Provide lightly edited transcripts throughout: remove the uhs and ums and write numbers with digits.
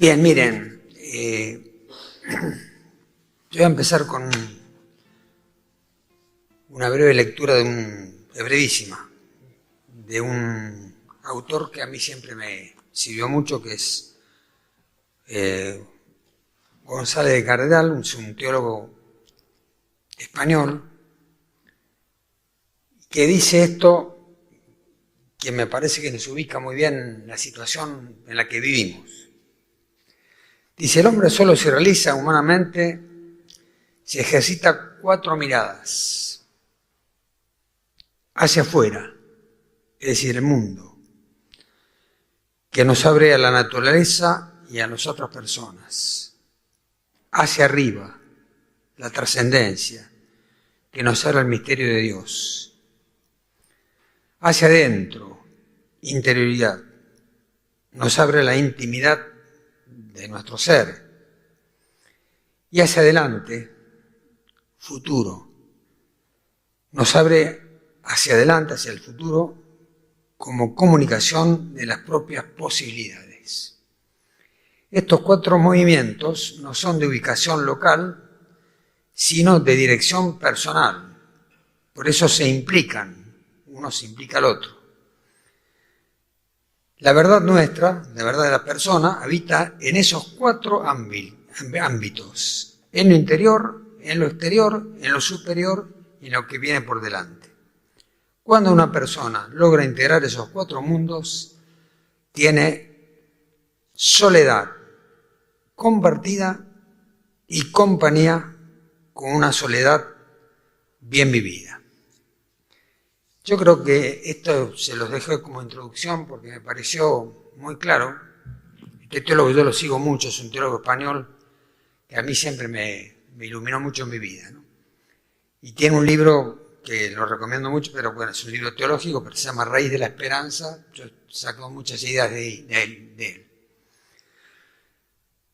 Bien, miren, yo voy a empezar con una breve lectura brevísima, de un autor que a mí siempre me sirvió mucho, que es González de Cardenal, un teólogo español, que dice esto que me parece que nos ubica muy bien en la situación en la que vivimos. Dice: el hombre solo se realiza humanamente si ejercita 4 miradas hacia afuera, es decir, el mundo, que nos abre a la naturaleza y a las otras personas; hacia arriba, la trascendencia, que nos abre al misterio de Dios; hacia adentro, interioridad, nos abre la intimidad de nuestro ser; y hacia adelante, futuro, nos abre hacia adelante, hacia el futuro, como comunicación de las propias posibilidades. Estos 4 movimientos no son de ubicación local, sino de dirección personal. Por eso se implican, uno se implica al otro. La verdad nuestra, la verdad de la persona, habita en esos 4 ámbitos: en lo interior, en lo exterior, en lo superior y en lo que viene por delante. Cuando una persona logra integrar esos 4 mundos, tiene soledad compartida y compañía con una soledad bien vivida. Yo creo que esto se los dejé como introducción porque me pareció muy claro. Este teólogo yo lo sigo mucho, es un teólogo español que a mí siempre me iluminó mucho en mi vida, ¿no? Y tiene un libro que lo recomiendo mucho, pero bueno, es un libro teológico, pero se llama Raíz de la Esperanza. Yo saco muchas ideas de él.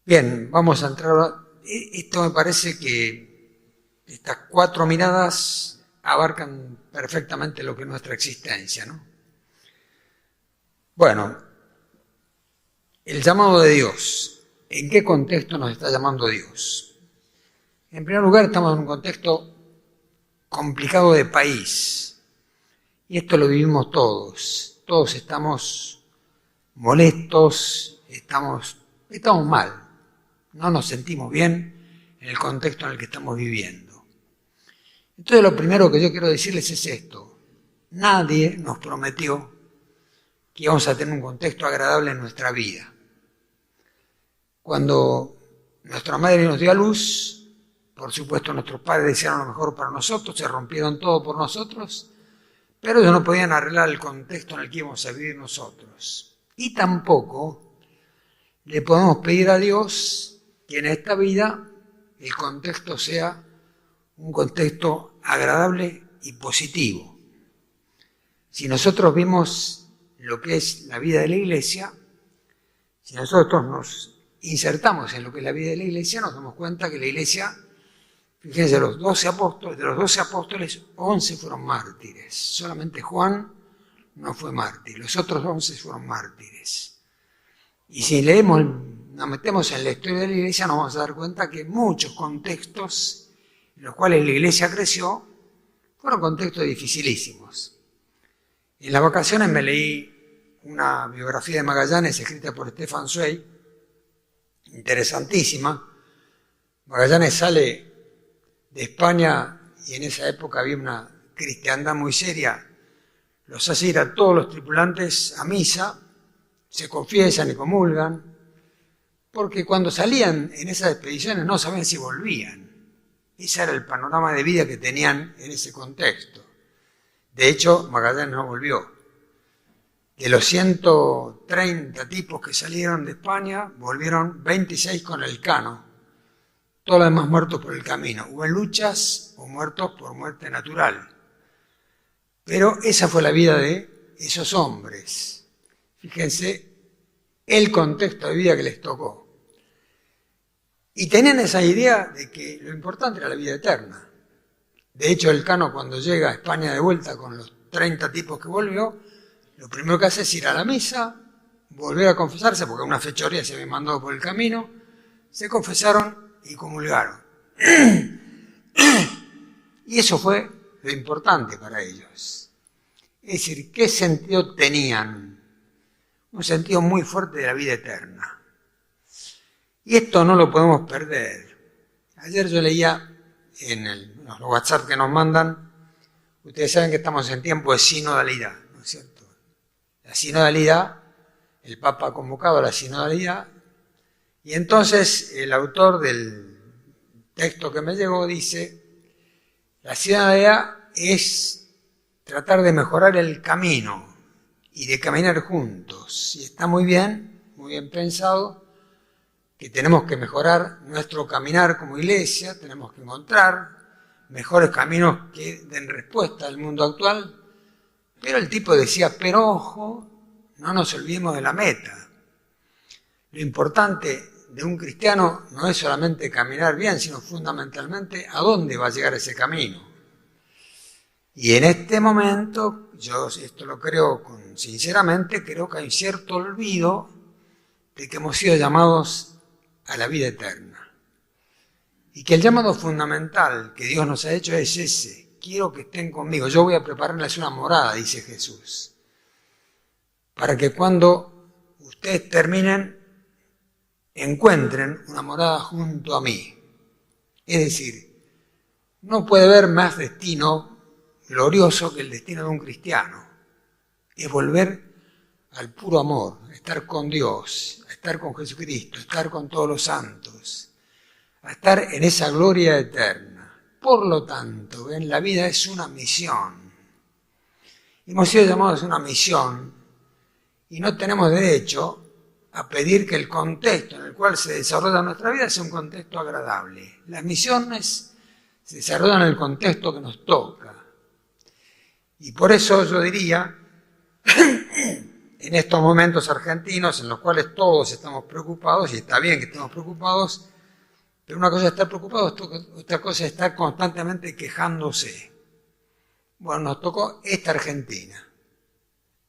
Bien, vamos a entrar. Esto me parece que estas 4 miradas abarcan perfectamente lo que es nuestra existencia, ¿no? Bueno, el llamado de Dios. ¿En qué contexto nos está llamando Dios? En primer lugar, estamos en un contexto complicado de país. Y esto lo vivimos todos. Todos estamos molestos, estamos mal. No nos sentimos bien en el contexto en el que estamos viviendo. Entonces lo primero que yo quiero decirles es esto: nadie nos prometió que íbamos a tener un contexto agradable en nuestra vida. Cuando nuestra madre nos dio a luz, por supuesto nuestros padres desearon lo mejor para nosotros, se rompieron todo por nosotros, pero ellos no podían arreglar el contexto en el que íbamos a vivir nosotros. Y tampoco le podemos pedir a Dios que en esta vida el contexto sea un contexto agradable y positivo. Si nosotros vemos lo que es la vida de la Iglesia, si nosotros nos insertamos en lo que es la vida de la Iglesia, nos damos cuenta que la Iglesia, fíjense, de los 12 apóstoles, 11 fueron mártires. Solamente Juan no fue mártir, los otros 11 fueron mártires. Y si nos metemos en la historia de la Iglesia, nos vamos a dar cuenta que muchos contextos en los cuales la Iglesia creció fueron contextos dificilísimos. En las vacaciones me leí una biografía de Magallanes escrita por Stefan Zweig, interesantísima. Magallanes sale de España y en esa época había una cristiandad muy seria. Los hace ir a todos los tripulantes a misa, se confiesan y comulgan, porque cuando salían en esas expediciones no sabían si volvían. Ese era el panorama de vida que tenían en ese contexto. De hecho, Magallanes no volvió. De los 130 tipos que salieron de España, volvieron 26 con el Cano. Todos los demás muertos por el camino. Hubo luchas o muertos por muerte natural. Pero esa fue la vida de esos hombres. Fíjense el contexto de vida que les tocó. Y tenían esa idea de que lo importante era la vida eterna. De hecho, el Cano, cuando llega a España de vuelta con los 30 tipos que volvió, lo primero que hace es ir a la misa volver a confesarse, porque una fechoría se había mandado por el camino, se confesaron y comulgaron. Y eso fue lo importante para ellos. Es decir, ¿qué sentido tenían? Un sentido muy fuerte de la vida eterna. Y esto no lo podemos perder. Ayer yo leía en los WhatsApp que nos mandan, ustedes saben que estamos en tiempo de sinodalidad, ¿no es cierto? La sinodalidad, el Papa ha convocado a la sinodalidad, y entonces el autor del texto que me llegó dice, la sinodalidad es tratar de mejorar el camino y de caminar juntos. Y está muy bien pensado, que tenemos que mejorar nuestro caminar como iglesia, tenemos que encontrar mejores caminos que den respuesta al mundo actual, pero el tipo decía, pero ojo, no nos olvidemos de la meta. Lo importante de un cristiano no es solamente caminar bien, sino fundamentalmente a dónde va a llegar ese camino. Y en este momento, yo esto lo creo sinceramente, creo que hay un cierto olvido de que hemos sido llamados a la vida eterna. Y que el llamado fundamental que Dios nos ha hecho es ese. Quiero que estén conmigo. Yo voy a prepararles una morada, dice Jesús. Para que cuando ustedes terminen, encuentren una morada junto a mí. Es decir, no puede haber más destino glorioso que el destino de un cristiano. Es volver al puro amor, a estar con Dios, a estar con Jesucristo, a estar con todos los santos, a estar en esa gloria eterna. Por lo tanto, ven, la vida es una misión. Hemos sido llamados a una misión y no tenemos derecho a pedir que el contexto en el cual se desarrolla nuestra vida sea un contexto agradable. Las misiones se desarrollan en el contexto que nos toca. Y por eso yo diría, en estos momentos argentinos en los cuales todos estamos preocupados, y está bien que estemos preocupados, pero una cosa es estar preocupados, otra cosa es estar constantemente quejándose. Bueno, nos tocó esta Argentina,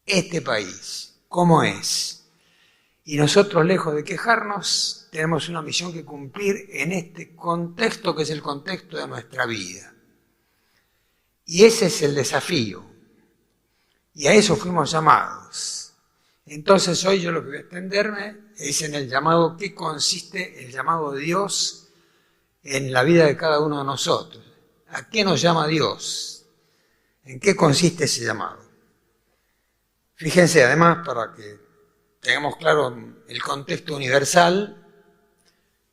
este país, ¿cómo es? Y nosotros, lejos de quejarnos, tenemos una misión que cumplir en este contexto que es el contexto de nuestra vida. Y ese es el desafío. Y a eso fuimos llamados. Entonces hoy yo lo que voy a extenderme es en el llamado, ¿qué consiste el llamado de Dios en la vida de cada uno de nosotros? ¿A qué nos llama Dios? ¿En qué consiste ese llamado? Fíjense, además, para que tengamos claro el contexto universal,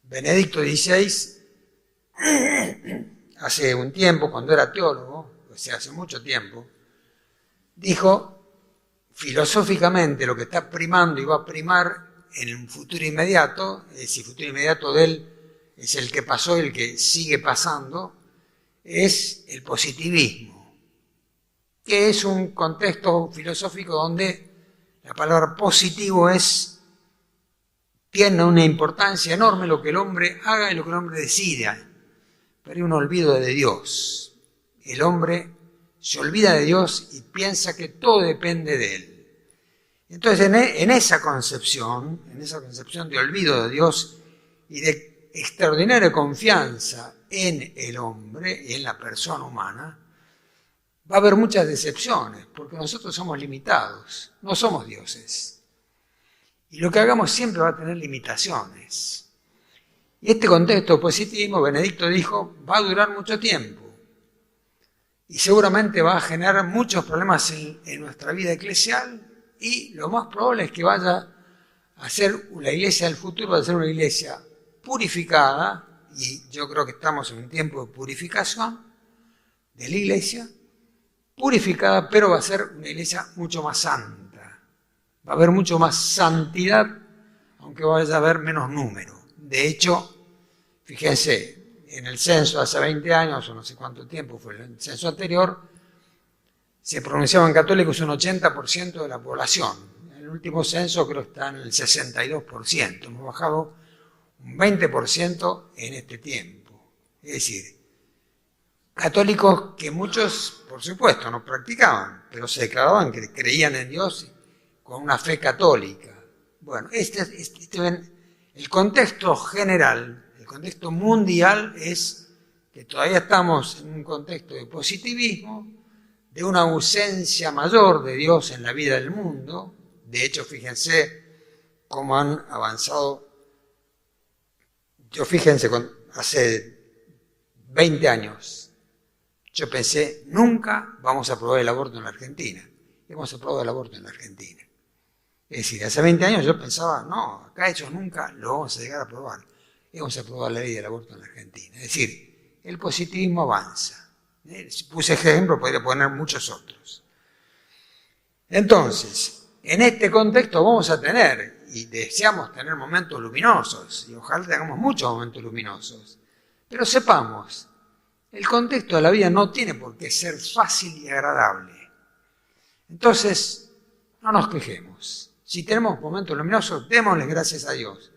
Benedicto XVI, hace un tiempo, cuando era teólogo, o sea, hace mucho tiempo, dijo, filosóficamente lo que está primando y va a primar en un futuro inmediato, es decir, el futuro inmediato de él es el que pasó y el que sigue pasando, es el positivismo, que es un contexto filosófico donde la palabra positivo tiene una importancia enorme lo que el hombre haga y lo que el hombre decida, pero hay un olvido de Dios. El hombre se olvida de Dios y piensa que todo depende de él. Entonces, en esa concepción de olvido de Dios y de extraordinaria confianza en el hombre y en la persona humana, va a haber muchas decepciones, porque nosotros somos limitados, no somos dioses. Y lo que hagamos siempre va a tener limitaciones. Y este contexto positivo, Benedicto dijo, va a durar mucho tiempo. Y seguramente va a generar muchos problemas en nuestra vida eclesial, y lo más probable es que vaya a ser la iglesia del futuro, va a ser una iglesia purificada, y yo creo que estamos en un tiempo de purificación de la iglesia, purificada, pero va a ser una iglesia mucho más santa. Va a haber mucho más santidad, aunque vaya a haber menos número. De hecho, fíjense, en el censo hace 20 años, o no sé cuánto tiempo fue el censo anterior, se pronunciaban católicos un 80% de la población. En el último censo creo que está en el 62%. Hemos bajado un 20% en este tiempo. Es decir, católicos que muchos, por supuesto, no practicaban, pero se declaraban que creían en Dios con una fe católica. Bueno, el contexto general, el contexto mundial es que todavía estamos en un contexto de positivismo, de una ausencia mayor de Dios en la vida del mundo. De hecho, fíjense cómo han avanzado. Fíjense, hace 20 años, yo pensé, nunca vamos a aprobar el aborto en la Argentina. Hemos aprobado el aborto en la Argentina. Es decir, hace 20 años yo pensaba, no, acá ellos nunca lo vamos a llegar a aprobar. Hemos aprobado la ley del aborto en la Argentina. Es decir, el positivismo avanza. Si puse ejemplo, podría poner muchos otros. Entonces, en este contexto vamos a tener, y deseamos tener momentos luminosos, y ojalá tengamos muchos momentos luminosos, pero sepamos, el contexto de la vida no tiene por qué ser fácil y agradable. Entonces, no nos quejemos. Si tenemos momentos luminosos, démosles gracias a Dios.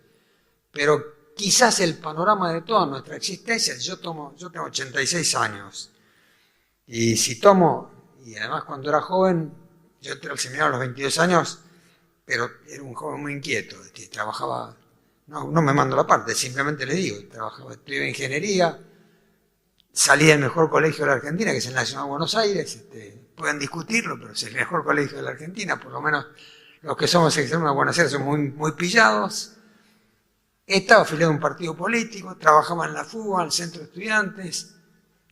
Pero quizás el panorama de toda nuestra existencia, yo tengo 86 años, y y además cuando era joven, yo entré al seminario a los 22 años, pero era un joven muy inquieto, trabajaba, no me mando la parte, simplemente le digo, estudiaba ingeniería, salí del mejor colegio de la Argentina, que es el Nacional de Buenos Aires, pueden discutirlo, pero es el mejor colegio de la Argentina, por lo menos los que somos externos de Buenos Aires son muy pillados. Estaba afiliado a un partido político, trabajaba en la FUA, en el centro de estudiantes,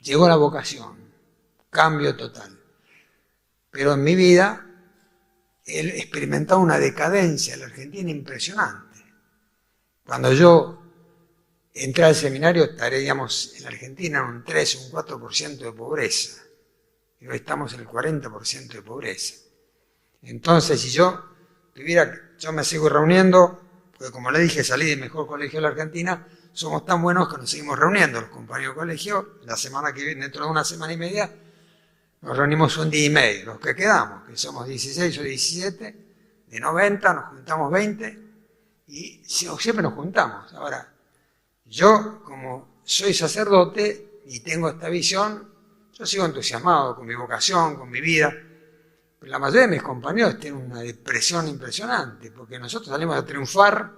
llegó la vocación, cambio total. Pero en mi vida he experimentado una decadencia en la Argentina impresionante. Cuando yo entré al seminario, estaríamos en la Argentina en un 3 o un 4% de pobreza. Y hoy estamos en el 40% de pobreza. Entonces, si yo me sigo reuniendo, porque como le dije, salí del mejor colegio de la Argentina, somos tan buenos que nos seguimos reuniendo los compañeros de colegio. La semana que viene, dentro de una semana y media, nos reunimos un día y medio, los que quedamos, que somos 16 o 17, de 90, nos juntamos 20, y siempre nos juntamos. Ahora, yo, como soy sacerdote y tengo esta visión, yo sigo entusiasmado con mi vocación, con mi vida, pero la mayoría de mis compañeros tienen una depresión impresionante, porque nosotros salimos a triunfar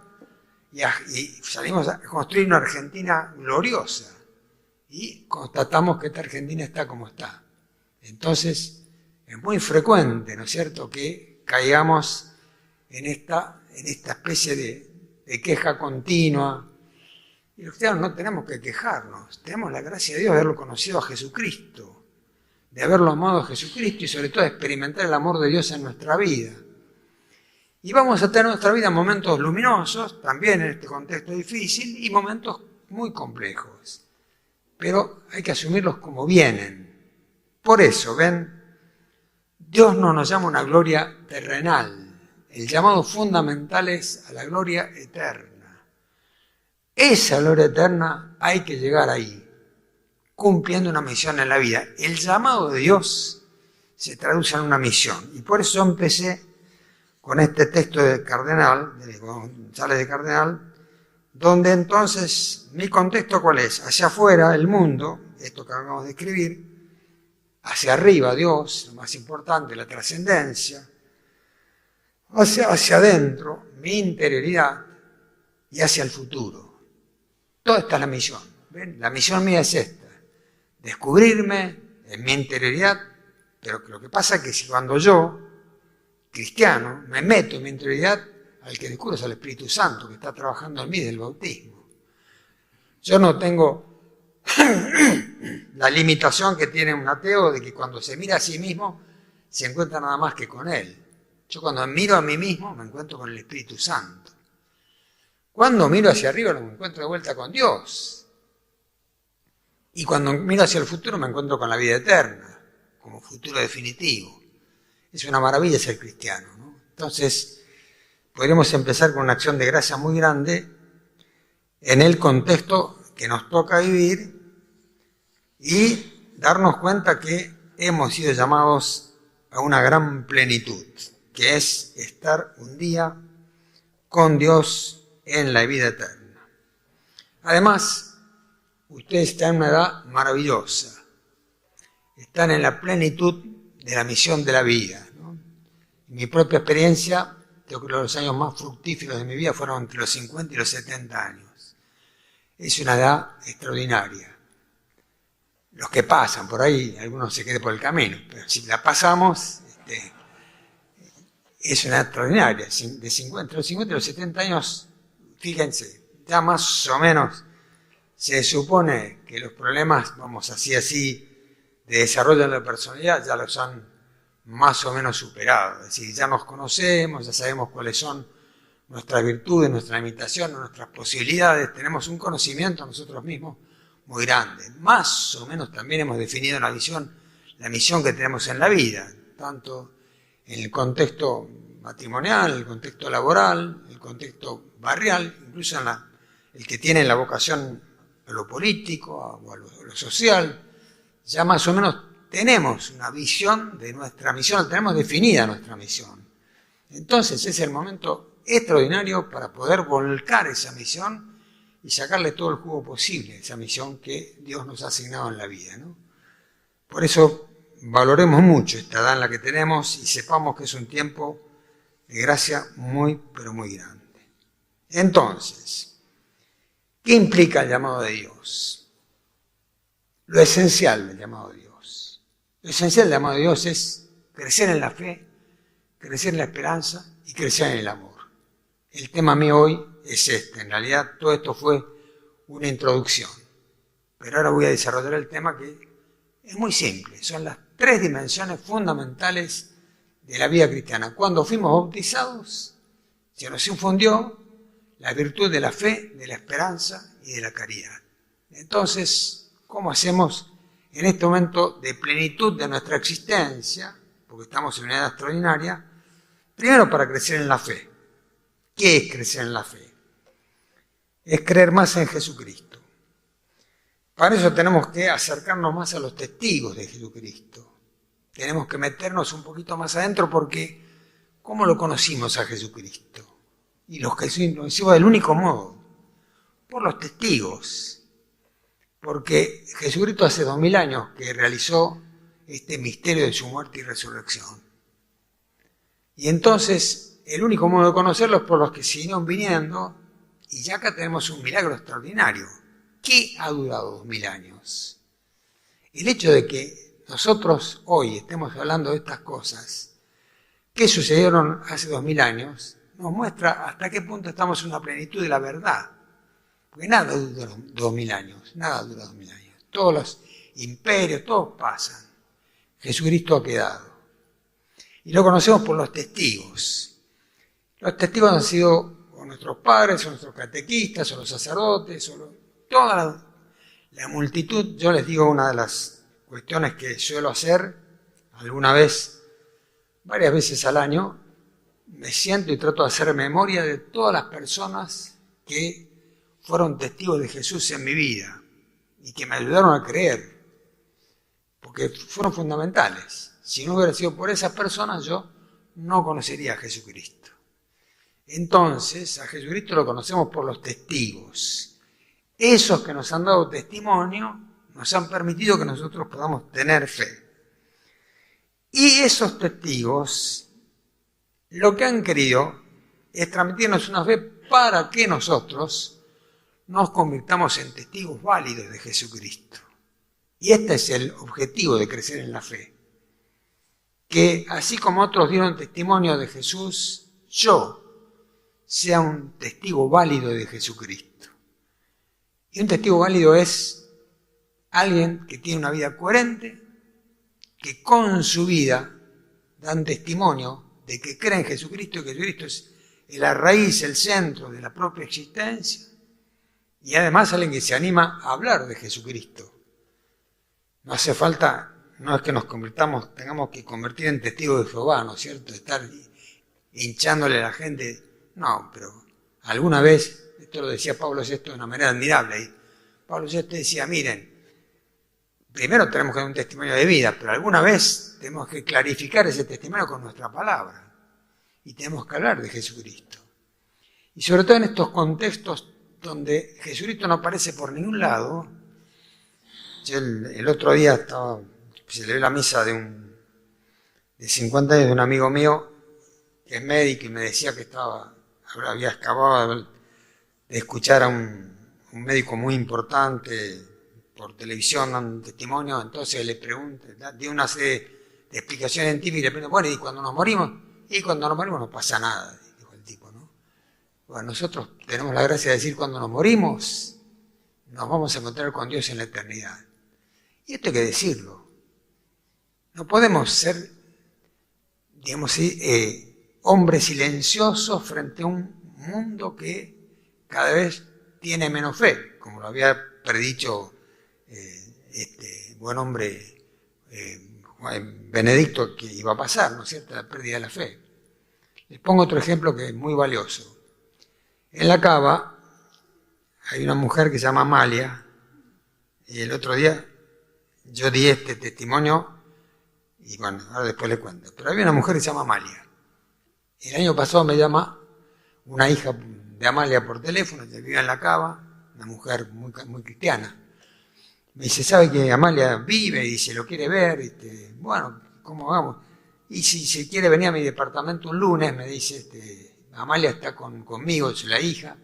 y salimos a construir una Argentina gloriosa, y constatamos que esta Argentina está como está. Entonces, es muy frecuente, ¿no es cierto?, que caigamos en esta especie de queja continua. Y los cristianos no tenemos que quejarnos, tenemos la gracia de Dios de haberlo conocido a Jesucristo, de haberlo amado a Jesucristo y sobre todo de experimentar el amor de Dios en nuestra vida. Y vamos a tener en nuestra vida momentos luminosos, también en este contexto difícil, y momentos muy complejos. Pero hay que asumirlos como vienen. Por eso, ven, Dios no nos llama a una gloria terrenal. El llamado fundamental es a la gloria eterna. Esa gloria eterna hay que llegar ahí, cumpliendo una misión en la vida. El llamado de Dios se traduce en una misión. Y por eso yo empecé con este texto de Cardenal, de González de Cardenal, donde entonces mi contexto ¿cuál es? Hacia afuera, el mundo, esto que acabamos de escribir, hacia arriba Dios, lo más importante, la trascendencia, hacia adentro, mi interioridad, y hacia el futuro. Toda esta es la misión. ¿Ven? La misión mía es esta, descubrirme en mi interioridad, pero lo que pasa es que si cuando yo, cristiano, me meto en mi interioridad, al que descubro es al Espíritu Santo, que está trabajando en mí desde el bautismo. Yo no tengo la limitación que tiene un ateo de que cuando se mira a sí mismo, se encuentra nada más que con él. Yo cuando miro a mí mismo, me encuentro con el Espíritu Santo. Cuando miro hacia arriba, me encuentro de vuelta con Dios. Y cuando miro hacia el futuro, me encuentro con la vida eterna, como futuro definitivo. Es una maravilla ser cristiano, ¿no? Entonces, podríamos empezar con una acción de gracia muy grande en el contexto que nos toca vivir y darnos cuenta que hemos sido llamados a una gran plenitud, que es estar un día con Dios en la vida eterna. Además, ustedes están en una edad maravillosa, están en la plenitud de la misión de la vida, ¿no? En mi propia experiencia, Yo creo que los años más fructíferos de mi vida fueron entre los 50 y los 70 años. Es una edad extraordinaria. Los que pasan por ahí, algunos se quedan por el camino, pero si la pasamos, es una edad extraordinaria. Entre los 50 y los 70 años, fíjense, ya más o menos se supone que los problemas, vamos así, de desarrollo de la personalidad ya los han más o menos superado. Es decir, ya nos conocemos, ya sabemos cuáles son nuestras virtudes, nuestras limitaciones, nuestras posibilidades. Tenemos un conocimiento nosotros mismos muy grande. Más o menos también hemos definido la misión que tenemos en la vida, tanto en el contexto matrimonial, el contexto laboral, el contexto barrial, incluso en el que tiene la vocación a lo político o a lo social. Ya más o menos tenemos una visión de nuestra misión, tenemos definida nuestra misión. Entonces es el momento extraordinario para poder volcar esa misión y sacarle todo el jugo posible a esa misión que Dios nos ha asignado en la vida, ¿no? Por eso valoremos mucho esta edad en la que tenemos y sepamos que es un tiempo de gracia muy, pero muy grande. Entonces, ¿qué implica el llamado de Dios? Lo esencial del llamado de Dios. Lo esencial del llamado de Dios es crecer en la fe, crecer en la esperanza y crecer en el amor. El tema mío hoy es este. En realidad todo esto fue una introducción. Pero ahora voy a desarrollar el tema que es muy simple. Son las 3 dimensiones fundamentales de la vida cristiana. Cuando fuimos bautizados, se nos infundió la virtud de la fe, de la esperanza y de la caridad. Entonces, ¿cómo hacemos en este momento de plenitud de nuestra existencia? Porque estamos en una edad extraordinaria. Primero, para crecer en la fe. ¿Qué es crecer en la fe? Es creer más en Jesucristo. Para eso tenemos que acercarnos más a los testigos de Jesucristo. Tenemos que meternos un poquito más adentro porque ¿cómo lo conocimos a Jesucristo? Y lo hicimos del único modo, por los testigos. Porque Jesucristo hace 2000 años que realizó este misterio de su muerte y resurrección. Y entonces el único modo de conocerlo es por los que siguieron viniendo, y ya acá tenemos un milagro extraordinario. ¿Qué ha durado 2000 años? El hecho de que nosotros hoy estemos hablando de estas cosas que sucedieron hace 2000 años, nos muestra hasta qué punto estamos en la plenitud de la verdad. Porque nada dura 2000 años, nada dura 2000 años. Todos los imperios, todos pasan. Jesucristo ha quedado. Y lo conocemos por los testigos. Los testigos han sido o nuestros padres, o nuestros catequistas, o los sacerdotes, o toda la multitud. Yo les digo, una de las cuestiones que suelo hacer alguna vez, varias veces al año, me siento y trato de hacer memoria de todas las personas que fueron testigos de Jesús en mi vida y que me ayudaron a creer, porque fueron fundamentales. Si no hubiera sido por esas personas, yo no conocería a Jesucristo. Entonces, a Jesucristo lo conocemos por los testigos. Esos que nos han dado testimonio nos han permitido que nosotros podamos tener fe. Y esos testigos lo que han querido es transmitirnos una fe para que nosotros nos convirtamos en testigos válidos de Jesucristo. Y este es el objetivo de crecer en la fe. Que así como otros dieron testimonio de Jesús, yo sea un testigo válido de Jesucristo. Y un testigo válido es alguien que tiene una vida coherente, que con su vida dan testimonio de que cree en Jesucristo y que Jesucristo es la raíz, el centro de la propia existencia. Y además alguien que se anima a hablar de Jesucristo. No hace falta, no es que nos convirtamos, tengamos que convertir en testigos de Jehová, ¿no es cierto? Estar hinchándole a la gente. No, pero alguna vez, esto lo decía Pablo VI de una manera admirable, y Pablo VI decía, miren, primero tenemos que dar un testimonio de vida, pero alguna vez tenemos que clarificar ese testimonio con nuestra palabra, y tenemos que hablar de Jesucristo. Y sobre todo en estos contextos donde Jesucristo no aparece por ningún lado. Yo el otro día celebré la misa de 50 años de un amigo mío, que es médico y me decía que había acabado de escuchar a un médico muy importante por televisión dando un testimonio, entonces le pregunté, dio una serie de explicaciones científicas y le pregunté, bueno, ¿y cuando nos morimos? Y cuando nos morimos no pasa nada, dijo el tipo, ¿no? Bueno, nosotros tenemos la gracia de decir cuando nos morimos nos vamos a encontrar con Dios en la eternidad. Y esto hay que decirlo. No podemos ser, digamos así, hombres silenciosos frente a un mundo que cada vez tiene menos fe, como lo había predicho este buen hombre Benedicto, que iba a pasar, ¿no es cierto?, la pérdida de la fe. Les pongo otro ejemplo que es muy valioso. En la Cava hay una mujer que se llama Amalia, y el otro día yo di este testimonio, y bueno, ahora después les cuento. Pero había una mujer que se llama Amalia. El año pasado me llama una hija de Amalia por teléfono, que vive en la Cava, una mujer muy, muy cristiana. Me dice, ¿sabe que Amalia vive? Y dice, ¿lo quiere ver? Bueno, ¿cómo vamos? Y si se quiere venir a mi departamento un lunes, me dice, Amalia está conmigo, es la hija.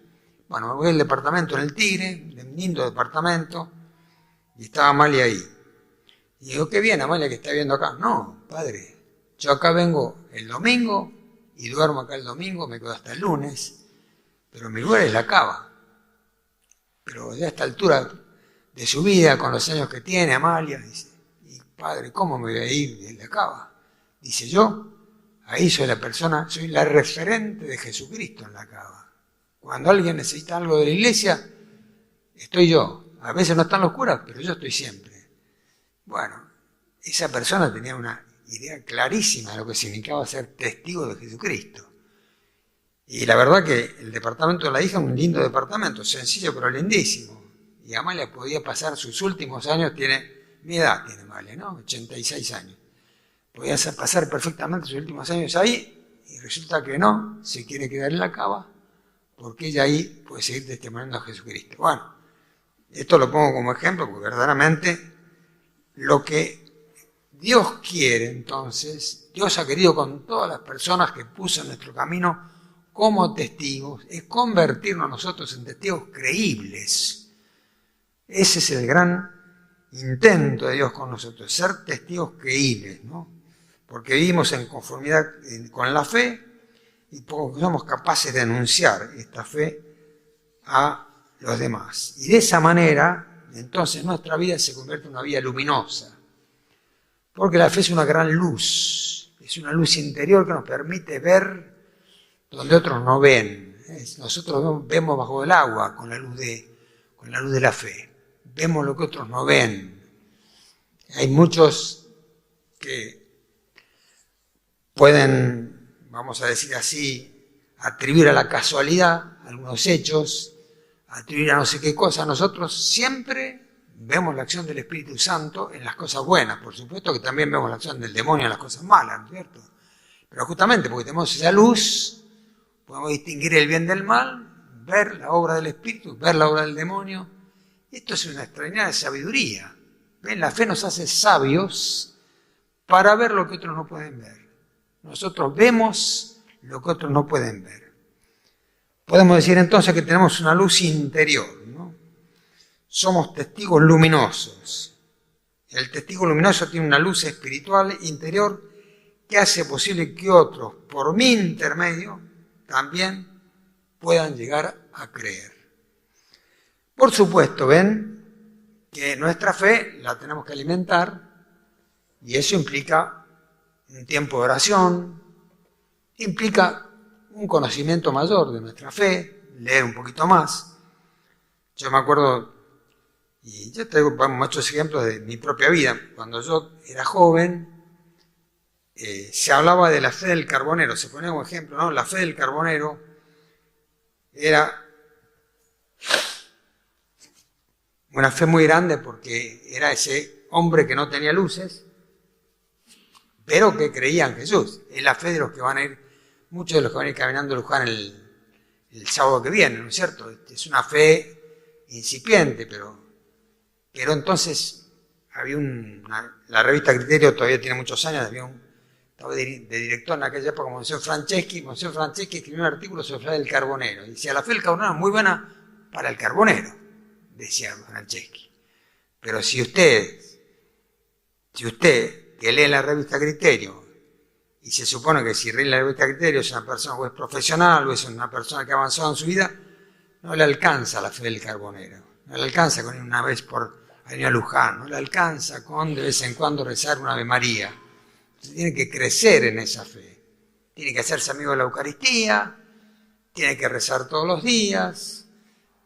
Bueno, me voy al departamento en el Tigre, un lindo departamento, y estaba Amalia ahí. Y digo, qué bien, Amalia, que está viendo acá. No, padre, yo acá vengo el domingo y duermo acá el domingo, me quedo hasta el lunes, pero mi lugar es la Cava. Pero ya a esta altura de su vida, con los años que tiene Amalia, dice, y padre, ¿cómo me voy a ir de la Cava? Dice, yo, ahí soy la persona, soy la referente de Jesucristo en la Cava. Cuando alguien necesita algo de la iglesia, estoy yo. A veces no están los curas, pero yo estoy siempre. Bueno, esa persona tenía una idea clarísima de lo que significaba ser testigo de Jesucristo. Y la verdad que el departamento de la hija es un lindo departamento, sencillo pero lindísimo. Y Amalia podía pasar sus últimos años, mi edad tiene Amalia, ¿no? 86 años. Podía pasar perfectamente sus últimos años ahí, y resulta que no, se quiere quedar en la Cava, porque ella ahí puede seguir testimoniando a Jesucristo. Bueno, esto lo pongo como ejemplo, porque verdaderamente lo que Dios quiere, entonces, Dios ha querido con todas las personas que puso en nuestro camino como testigos, es convertirnos nosotros en testigos creíbles. Ese es el gran intento de Dios con nosotros, ser testigos creíbles, ¿no? Porque vivimos en conformidad con la fe y porque somos capaces de anunciar esta fe a los demás. Y de esa manera, entonces, nuestra vida se convierte en una vida luminosa. Porque la fe es una gran luz, es una luz interior que nos permite ver donde otros no ven. Nosotros vemos bajo el agua con la luz de la fe. Vemos lo que otros no ven. Hay muchos que pueden, vamos a decir así, atribuir a la casualidad algunos hechos, atribuir a no sé qué cosa. Nosotros siempre vemos la acción del Espíritu Santo en las cosas buenas. Por supuesto que también vemos la acción del demonio en las cosas malas, ¿no es cierto? Pero justamente porque tenemos esa luz, podemos distinguir el bien del mal, ver la obra del Espíritu, ver la obra del demonio. Esto es una extraordinaria sabiduría. ¿Ven? La fe nos hace sabios para ver lo que otros no pueden ver. Nosotros vemos lo que otros no pueden ver. Podemos decir entonces que tenemos una luz interior, ¿no? Somos testigos luminosos. El testigo luminoso tiene una luz espiritual interior que hace posible que otros, por mi intermedio, también puedan llegar a creer. Por supuesto, ven que nuestra fe la tenemos que alimentar y eso implica un tiempo de oración, implica un conocimiento mayor de nuestra fe, leer un poquito más. Yo me acuerdo, y yo traigo muchos ejemplos de mi propia vida. Cuando yo era joven, se hablaba de la fe del carbonero, se ponía como ejemplo, ¿no? La fe del carbonero era una fe muy grande porque era ese hombre que no tenía luces, pero que creía en Jesús. Es la fe de los que van a ir, muchos de los que van a ir caminando a Luján el sábado que viene, ¿no es cierto? Es una fe incipiente, pero entonces había la revista Criterio todavía tiene muchos años, había un estaba de director en aquella época Monsignor Franceschi. Monsignor Franceschi escribió un artículo sobre la fe del carbonero. Y decía, la fe del carbonero es muy buena para el carbonero, decía Franceschi. Pero si usted que lee la revista Criterio, y se supone que si lee la revista Criterio es una persona o es profesional o es una persona que ha avanzado en su vida, no le alcanza la fe del carbonero. No le alcanza con una vez por año a Luján, no le alcanza con de vez en cuando rezar una Ave María. Entonces, tiene que crecer en esa fe. Tiene que hacerse amigo de la Eucaristía, tiene que rezar todos los días,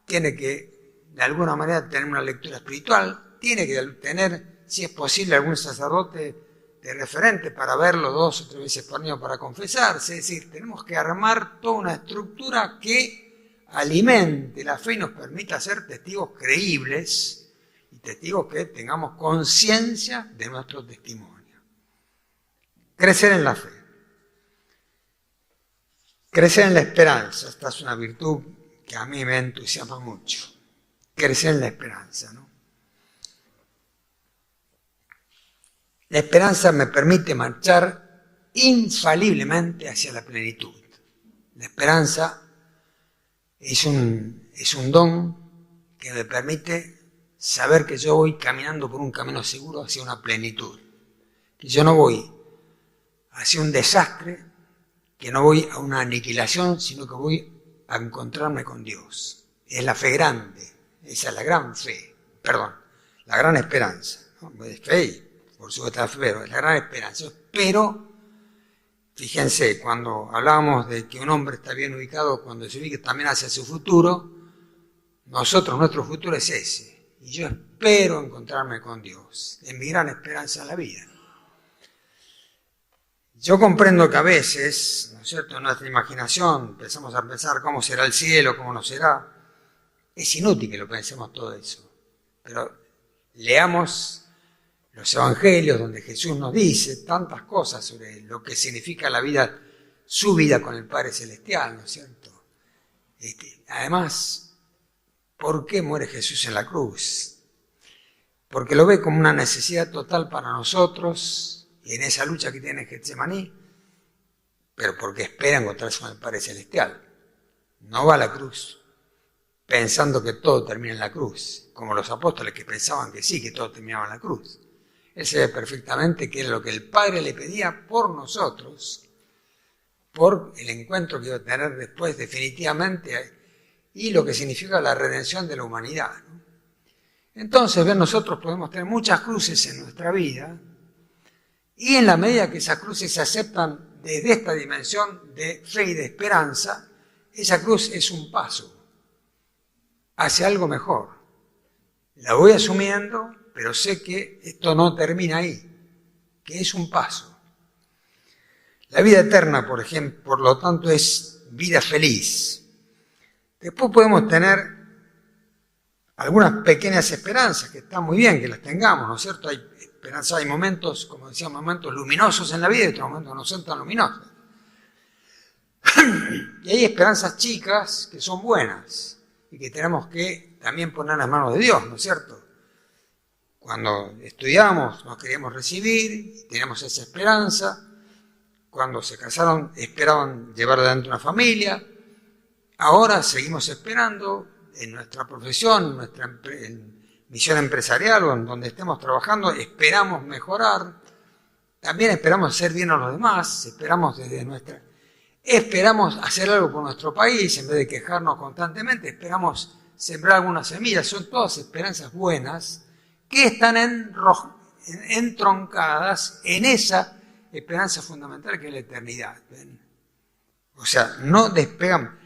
tiene que de alguna manera tener una lectura espiritual, tiene que tener, si es posible, algún sacerdote de referente para verlo 2 o 3 veces por año para confesarse. Es decir, tenemos que armar toda una estructura que alimente la fe y nos permita ser testigos creíbles y testigos que tengamos conciencia de nuestro testimonio. Crecer en la fe. Crecer en la esperanza. Esta es una virtud que a mí me entusiasma mucho. Crecer en la esperanza, ¿no? La esperanza me permite marchar infaliblemente hacia la plenitud. La esperanza es un don que me permite saber que yo voy caminando por un camino seguro hacia una plenitud. Que yo no voy hacia un desastre, que no voy a una aniquilación, sino que voy a encontrarme con Dios. Es la fe grande, esa es la gran fe, la gran esperanza, ¿no? Es fe, por supuesto, pero es la gran esperanza. Pero, fíjense, cuando hablábamos de que un hombre está bien ubicado, cuando se ubica también hacia su futuro, nuestro futuro es ese. Y yo espero encontrarme con Dios, en mi gran esperanza en la vida. Yo comprendo que a veces, ¿no es cierto?, en nuestra imaginación empezamos a pensar cómo será el cielo, cómo no será. Es inútil que lo pensemos todo eso. Pero leamos los evangelios donde Jesús nos dice tantas cosas sobre lo que significa la vida, su vida con el Padre Celestial, ¿no es cierto? Además, ¿por qué muere Jesús en la cruz? Porque lo ve como una necesidad total para nosotros, y en esa lucha que tiene Getsemaní, pero porque espera encontrarse con el Padre Celestial. No va a la cruz pensando que todo termina en la cruz, como los apóstoles que pensaban que sí, que todo terminaba en la cruz. Él se ve perfectamente que era lo que el Padre le pedía por nosotros, por el encuentro que iba a tener después definitivamente, y lo que significa la redención de la humanidad, ¿no? Entonces, nosotros podemos tener muchas cruces en nuestra vida, y en la medida que esas cruces se aceptan desde esta dimensión de fe y de esperanza, esa cruz es un paso hacia algo mejor. La voy asumiendo, pero sé que esto no termina ahí, que es un paso. La vida eterna, por ejemplo, por lo tanto, es vida feliz. Después podemos tener algunas pequeñas esperanzas, que están muy bien que las tengamos, ¿no es cierto? Hay esperanza, hay momentos, como decíamos, momentos luminosos en la vida y otros momentos no son tan luminosos. Y hay esperanzas chicas que son buenas y que tenemos que también poner en las manos de Dios, ¿no es cierto? Cuando estudiamos, nos queríamos recibir, teníamos esa esperanza. Cuando se casaron, esperaban llevar adelante una familia. Ahora seguimos esperando en nuestra profesión, en nuestra misión empresarial o en donde estemos trabajando, esperamos mejorar. También esperamos hacer bien a los demás, esperamos hacer algo por nuestro país en vez de quejarnos constantemente, esperamos sembrar algunas semillas. Son todas esperanzas buenas que están entroncadas en esa esperanza fundamental que es la eternidad. ¿Ven? O sea, no despegan.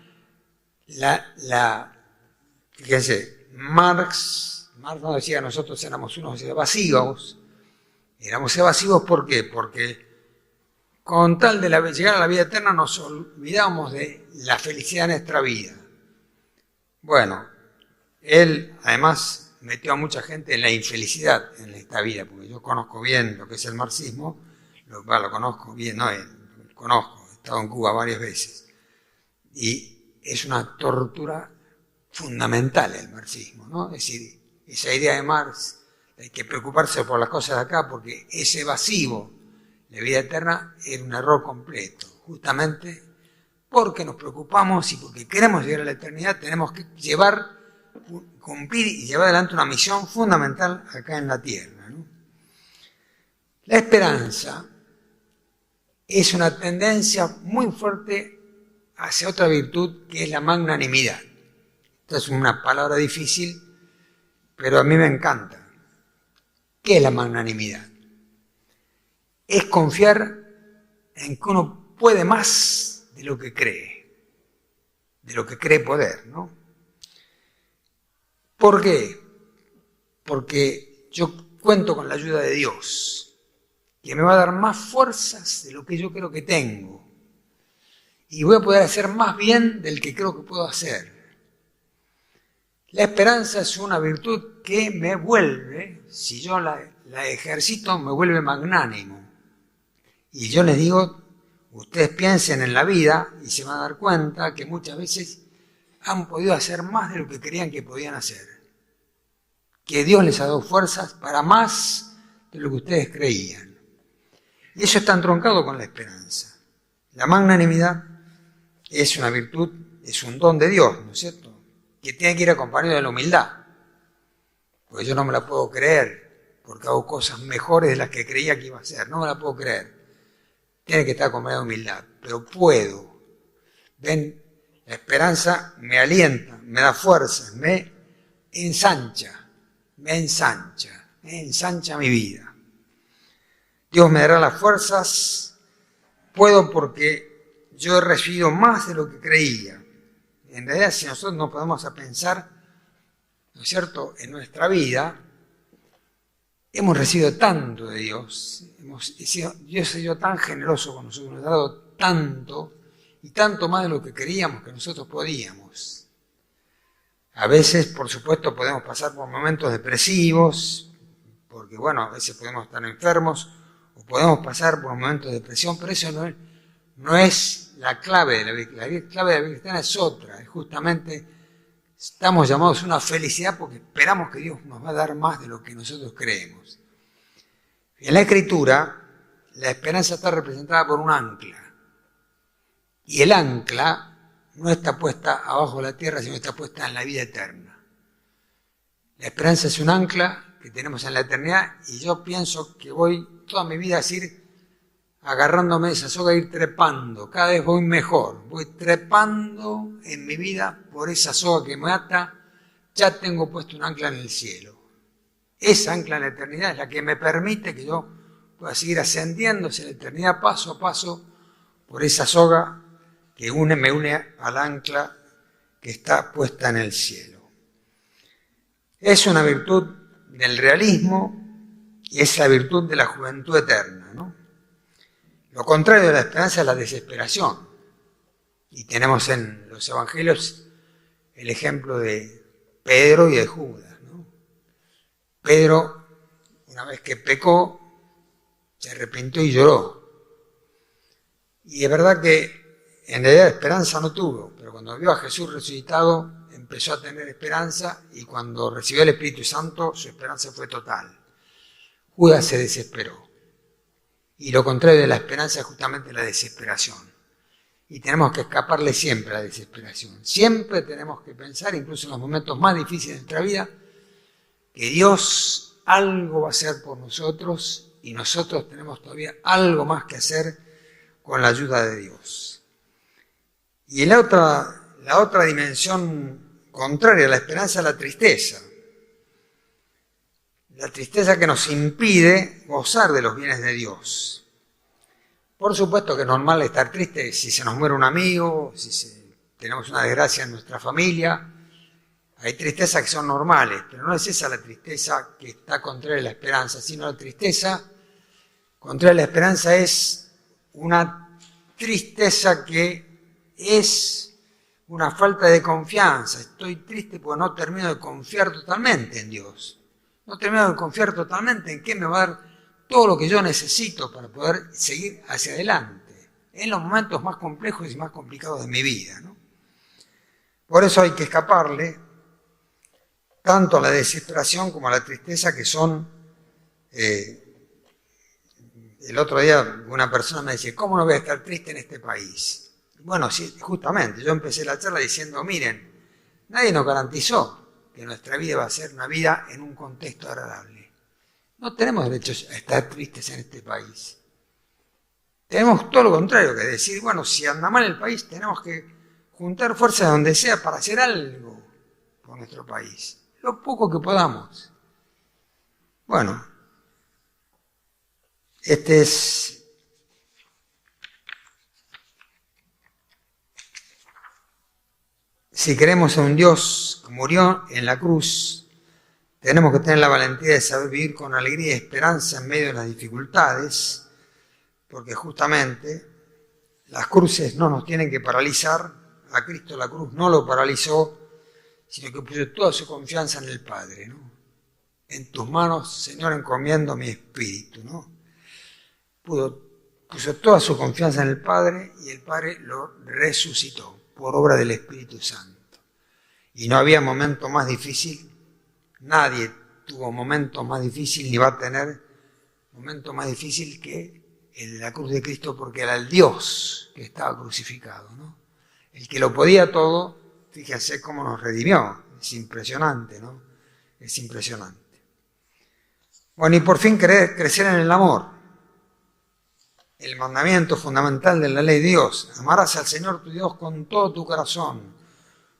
Fíjense, Marx nos decía que nosotros éramos unos evasivos. Éramos evasivos, ¿por qué? Porque con tal de llegar a la vida eterna nos olvidamos de la felicidad de nuestra vida. Bueno, él además metió a mucha gente en la infelicidad en esta vida, porque yo conozco bien lo que es el marxismo, lo conozco bien, conozco, he estado en Cuba varias veces, y es una tortura fundamental el marxismo, ¿no? Es decir, esa idea de Marx, hay que preocuparse por las cosas de acá porque es evasivo la vida eterna era un error completo. Justamente porque nos preocupamos y porque queremos llegar a la eternidad, tenemos que cumplir y llevar adelante una misión fundamental acá en la tierra, ¿no? La esperanza es una tendencia muy fuerte hacia otra virtud que es la magnanimidad. Esta es una palabra difícil, pero a mí me encanta. ¿Qué es la magnanimidad? Es confiar en que uno puede más de lo que cree poder, ¿no? ¿Por qué? Porque yo cuento con la ayuda de Dios, que me va a dar más fuerzas de lo que yo creo que tengo, y voy a poder hacer más bien del que creo que puedo hacer. La esperanza es una virtud que me vuelve, si yo la ejercito, me vuelve magnánimo. Y yo les digo, ustedes piensen en la vida y se van a dar cuenta que muchas veces han podido hacer más de lo que creían que podían hacer. Que Dios les ha dado fuerzas para más de lo que ustedes creían. Y eso está entroncado con la esperanza. La magnanimidad es una virtud, es un don de Dios, ¿no es cierto? Que tiene que ir acompañado de la humildad. Porque yo no me la puedo creer, porque hago cosas mejores de las que creía que iba a hacer. No me la puedo creer. Tiene que estar acompañado de humildad, pero puedo. Ven, la esperanza me alienta, me da fuerzas, me ensancha mi vida. Dios me dará las fuerzas, puedo porque yo he recibido más de lo que creía. En realidad, si nosotros nos podemos a pensar, ¿no es cierto?, en nuestra vida, hemos recibido tanto de Dios, Dios ha sido tan generoso con nosotros, nos ha dado tanto, y tanto más de lo que queríamos que nosotros podíamos. A veces, por supuesto, podemos pasar por momentos depresivos, porque, bueno, a veces podemos estar enfermos, o podemos pasar por momentos de depresión, pero eso no es la clave de la vida. La clave de la vida cristiana es otra, es justamente, estamos llamados a una felicidad porque esperamos que Dios nos va a dar más de lo que nosotros creemos. En la Escritura, la esperanza está representada por un ancla. Y el ancla no está puesta abajo de la tierra, sino está puesta en la vida eterna. La esperanza es un ancla que tenemos en la eternidad y yo pienso que voy toda mi vida a ir agarrándome de esa soga, ir trepando. Cada vez voy mejor. Voy trepando en mi vida por esa soga que me ata. Ya tengo puesto un ancla en el cielo. Esa ancla en la eternidad es la que me permite que yo pueda seguir ascendiendo hacia la eternidad paso a paso por esa soga que me une al ancla que está puesta en el cielo. Es una virtud del realismo y es la virtud de la juventud eterna, ¿no? Lo contrario de la esperanza es la desesperación. Y tenemos en los evangelios el ejemplo de Pedro y de Judas, ¿no? Pedro, una vez que pecó, se arrepintió y lloró. Y es verdad que en realidad esperanza no tuvo, pero cuando vio a Jesús resucitado, empezó a tener esperanza y cuando recibió el Espíritu Santo, su esperanza fue total. Judas se desesperó. Y lo contrario de la esperanza es justamente la desesperación. Y tenemos que escaparle siempre a la desesperación. Siempre tenemos que pensar, incluso en los momentos más difíciles de nuestra vida, que Dios algo va a hacer por nosotros y nosotros tenemos todavía algo más que hacer con la ayuda de Dios. Y la otra dimensión contraria a la esperanza es la tristeza. La tristeza que nos impide gozar de los bienes de Dios. Por supuesto que es normal estar triste si se nos muere un amigo, si tenemos una desgracia en nuestra familia. Hay tristezas que son normales, pero no es esa la tristeza que está contraria a la esperanza, sino la tristeza contraria a la esperanza es una tristeza que es una falta de confianza. Estoy triste porque no termino de confiar totalmente en Dios. No termino de confiar totalmente en que me va a dar todo lo que yo necesito para poder seguir hacia adelante en los momentos más complejos y más complicados de mi vida, ¿no? Por eso hay que escaparle tanto a la desesperación como a la tristeza, que son el otro día una persona me decía, ¿cómo no voy a estar triste en este país? Bueno, sí, justamente, yo empecé la charla diciendo, miren, nadie nos garantizó que nuestra vida va a ser una vida en un contexto agradable. No tenemos derecho a estar tristes en este país. Tenemos todo lo contrario, que decir, bueno, si anda mal el país, tenemos que juntar fuerzas donde sea para hacer algo por nuestro país. Lo poco que podamos. Bueno, este es... Si creemos en un Dios que murió en la cruz, tenemos que tener la valentía de saber vivir con alegría y esperanza en medio de las dificultades, porque justamente las cruces no nos tienen que paralizar. A Cristo la cruz no lo paralizó, sino que puso toda su confianza en el Padre, ¿no? En tus manos, Señor, encomiendo mi espíritu, ¿no? Puso toda su confianza en el Padre y el Padre lo resucitó por obra del Espíritu Santo. Y no había momento más difícil, nadie tuvo momento más difícil ni va a tener momento más difícil que el de la cruz de Cristo, porque era el Dios que estaba crucificado, ¿no? El que lo podía todo, fíjense cómo nos redimió. Es impresionante, ¿no? Es impresionante. Bueno, y por fin crecer en el amor. El mandamiento fundamental de la ley de Dios. Amarás al Señor tu Dios con todo tu corazón,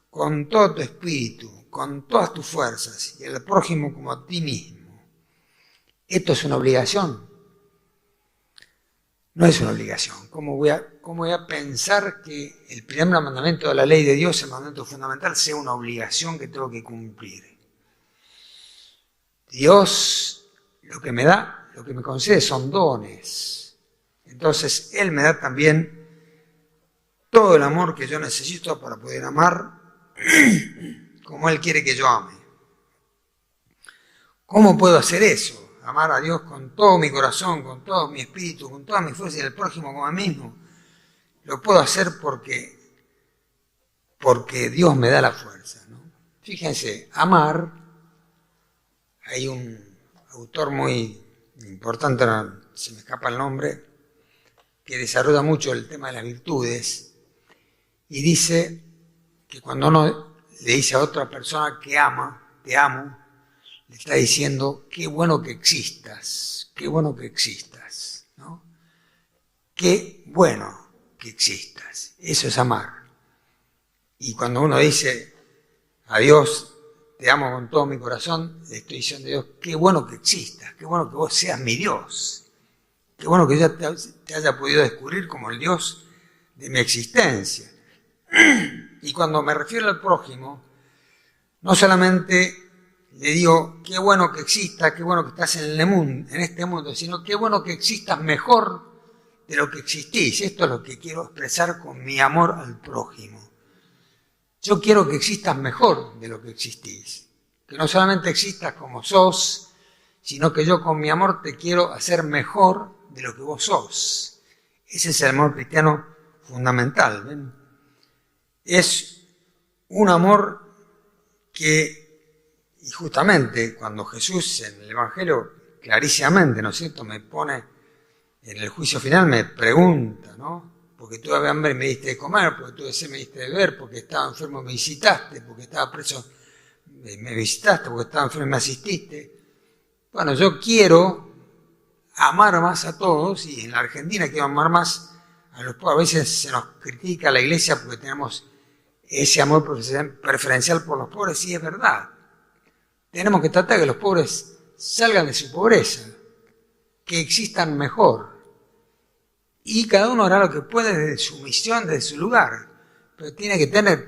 con todo tu espíritu, con todas tus fuerzas, y al prójimo como a ti mismo. Esto es una obligación. No es una obligación. ¿Cómo voy a pensar que el primer mandamiento de la ley de Dios, el mandamiento fundamental, sea una obligación que tengo que cumplir? Dios lo que me da, lo que me concede son dones. Entonces, Él me da también todo el amor que yo necesito para poder amar como Él quiere que yo ame. ¿Cómo puedo hacer eso? Amar a Dios con todo mi corazón, con todo mi espíritu, con toda mi fuerza y al prójimo como a mí mismo. Lo puedo hacer porque Dios me da la fuerza, ¿no? Fíjense, amar, hay un autor muy importante, se me escapa el nombre, que desarrolla mucho el tema de las virtudes y dice que cuando uno le dice a otra persona que ama, te amo, le está diciendo, qué bueno que existas, ¿no? Qué bueno que existas. Eso es amar. Y cuando uno dice a Dios, te amo con todo mi corazón, le estoy diciendo a Dios, qué bueno que existas, qué bueno que vos seas mi Dios. Qué bueno que yo te haya podido descubrir como el Dios de mi existencia. Y cuando me refiero al prójimo, no solamente le digo, qué bueno que existas, qué bueno que estás en este mundo, sino qué bueno que existas mejor de lo que existís. Esto es lo que quiero expresar con mi amor al prójimo. Yo quiero que existas mejor de lo que existís. Que no solamente existas como sos, sino que yo con mi amor te quiero hacer mejor de lo que vos sos. Ese es el amor cristiano fundamental. ¿Ven? Es un amor que, y justamente cuando Jesús en el Evangelio clarísimamente, ¿no es cierto?, me pone en el juicio final, me pregunta, ¿no? Porque tuve hambre y me diste de comer, porque tuve sed me diste de beber, porque estaba enfermo me visitaste, porque estaba preso me visitaste, porque estaba enfermo me asististe. Bueno, yo quiero amar más a todos, y en la Argentina quiero amar más a los pobres. A veces se nos critica a la iglesia porque tenemos ese amor preferencial por los pobres, y es verdad. Tenemos que tratar de que los pobres salgan de su pobreza, que existan mejor. Y cada uno hará lo que puede desde su misión, desde su lugar. Pero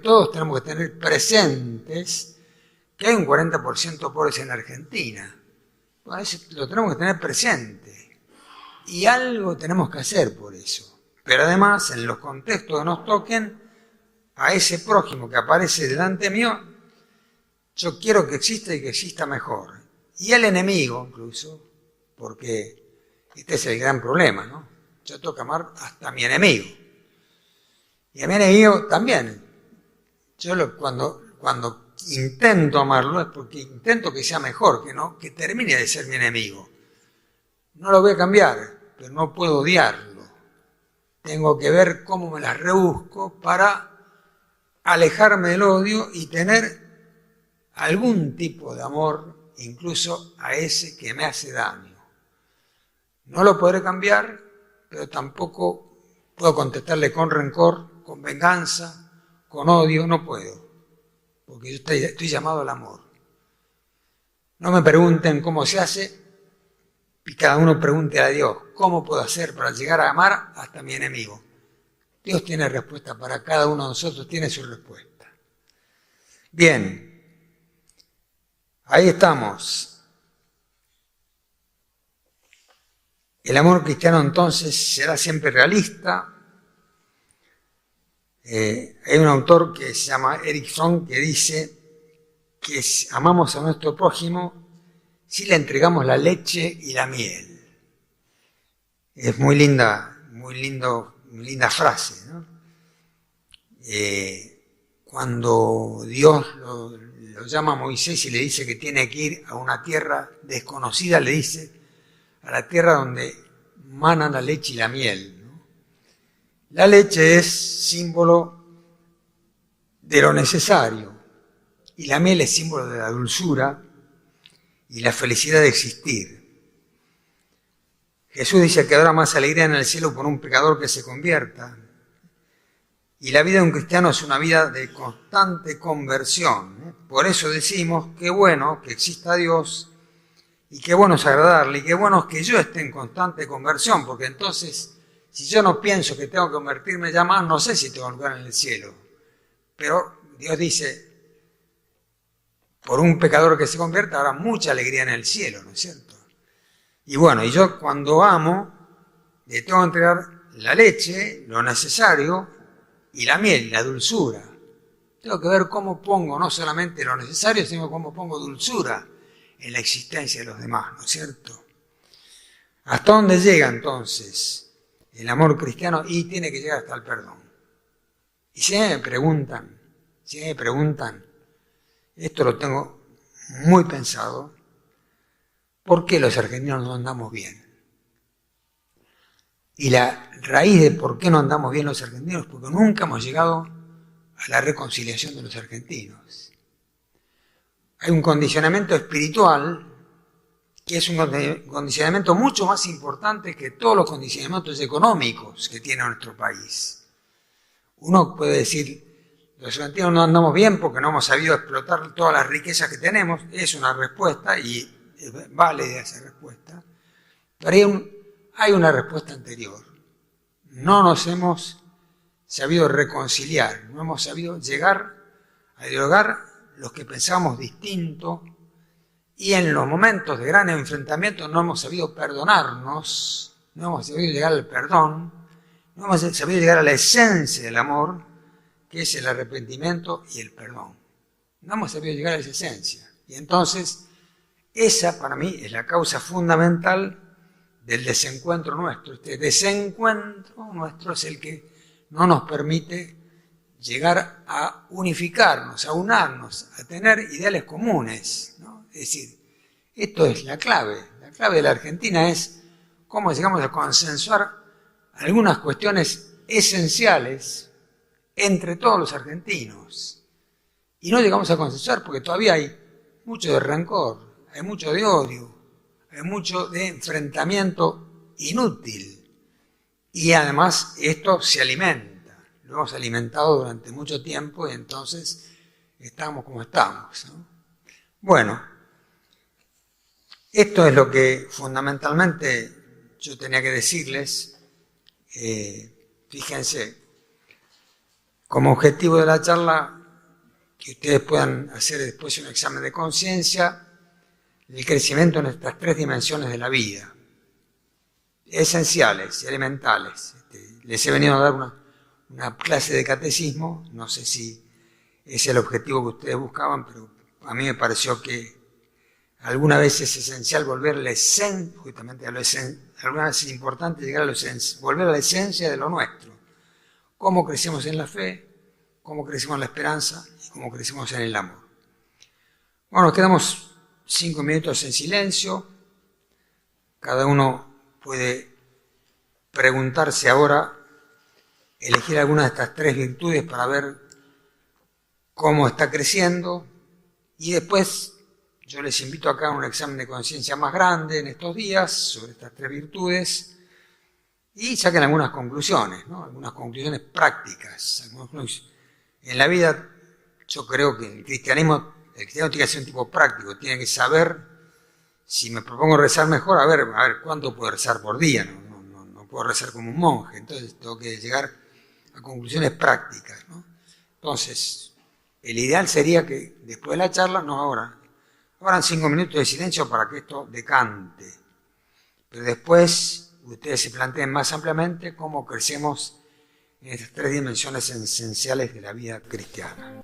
todos tenemos que tener presentes que hay un 40% pobres en Argentina. Bueno, eso lo tenemos que tener presente. Y algo tenemos que hacer por eso. Pero además, en los contextos que nos toquen, a ese prójimo que aparece delante mío, yo quiero que exista y que exista mejor. Y el enemigo, incluso, porque este es el gran problema, ¿no? Yo tengo que amar hasta a mi enemigo. Y a mi enemigo también. Yo cuando intento amarlo es porque intento que sea mejor, que termine de ser mi enemigo. No lo voy a cambiar. pero no puedo odiarlo. Tengo que ver cómo me las rebusco para alejarme del odio y tener algún tipo de amor, incluso a ese que me hace daño. No lo podré cambiar, pero tampoco puedo contestarle con rencor, con venganza, con odio, no puedo, porque yo estoy llamado al amor. No me pregunten cómo se hace, y cada uno pregunte a Dios, ¿cómo puedo hacer para llegar a amar hasta mi enemigo? Dios tiene respuesta para cada uno de nosotros, tiene su respuesta. Bien, ahí estamos. El amor cristiano entonces será siempre realista. Hay un autor que se llama Eric Fromm que dice que amamos a nuestro prójimo si le entregamos la leche y la miel. Es muy linda frase, ¿no? Cuando Dios lo llama a Moisés y le dice que tiene que ir a una tierra desconocida, le dice a la tierra donde manan la leche y la miel, ¿no? La leche es símbolo de lo necesario y la miel es símbolo de la dulzura y la felicidad de existir. Jesús dice que habrá más alegría en el cielo por un pecador que se convierta. Y la vida de un cristiano es una vida de constante conversión. Por eso decimos qué bueno que exista Dios y qué bueno es agradarle y qué bueno es que yo esté en constante conversión, porque entonces si yo no pienso que tengo que convertirme ya más, no sé si tengo lugar en el cielo. Pero Dios dice, por un pecador que se convierta habrá mucha alegría en el cielo, ¿no es cierto? Y bueno, y yo cuando amo, le tengo que entregar la leche, lo necesario, y la miel, la dulzura. Tengo que ver cómo pongo no solamente lo necesario, sino cómo pongo dulzura en la existencia de los demás, ¿no es cierto? ¿Hasta dónde llega entonces el amor cristiano? Y tiene que llegar hasta el perdón. Y si me preguntan, esto lo tengo muy pensado, ¿por qué los argentinos no andamos bien? Y la raíz de por qué no andamos bien los argentinos es porque nunca hemos llegado a la reconciliación de los argentinos. Hay un condicionamiento espiritual que es un condicionamiento mucho más importante que todos los condicionamientos económicos que tiene nuestro país. Uno puede decir, los argentinos no andamos bien porque no hemos sabido explotar todas las riquezas que tenemos, es una respuesta y vale esa respuesta, pero hay una respuesta anterior. No nos hemos sabido reconciliar, no hemos sabido llegar a dialogar los que pensamos distinto y en los momentos de gran enfrentamiento no hemos sabido perdonarnos, no hemos sabido llegar al perdón, no hemos sabido llegar a la esencia del amor, que es el arrepentimiento y el perdón. No hemos sabido llegar a esa esencia. Y entonces, esa para mí es la causa fundamental del desencuentro nuestro. Este desencuentro nuestro es el que no nos permite llegar a unificarnos, a unarnos, a tener ideales comunes, ¿no? Es decir, esto es la clave. La clave de la Argentina es cómo llegamos a consensuar algunas cuestiones esenciales entre todos los argentinos. Y no llegamos a consensuar porque todavía hay mucho de rencor, hay mucho de odio, hay mucho de enfrentamiento inútil. Y además esto se alimenta, lo hemos alimentado durante mucho tiempo y entonces estamos como estamos, ¿no? Bueno, esto es lo que fundamentalmente yo tenía que decirles. Fíjense, como objetivo de la charla, que ustedes puedan hacer después un examen de conciencia, el crecimiento en estas tres dimensiones de la vida, esenciales y elementales. Les he venido a dar una clase de catecismo, no sé si es el objetivo que ustedes buscaban, pero a mí me pareció que alguna vez es esencial volver a la esencia, justamente alguna vez es importante llegar a volver a la esencia de lo nuestro. Cómo crecemos en la fe, cómo crecemos en la esperanza y cómo crecemos en el amor. Bueno, nos quedamos 5 minutos en silencio. Cada uno puede preguntarse ahora, elegir alguna de estas 3 virtudes para ver cómo está creciendo, y después yo les invito acá a un examen de conciencia más grande en estos días sobre estas 3 virtudes y saquen algunas conclusiones, ¿no? Algunas conclusiones prácticas. En la vida yo creo que el cristiano tiene que ser un tipo práctico, tiene que saber, si me propongo rezar mejor, a ver cuánto puedo rezar por día, no puedo rezar como un monje, entonces tengo que llegar a conclusiones prácticas, ¿no? Entonces, el ideal sería que después de la charla, no ahora, habrán 5 minutos de silencio para que esto decante, pero después ustedes se planteen más ampliamente cómo crecemos en estas 3 dimensiones esenciales de la vida cristiana.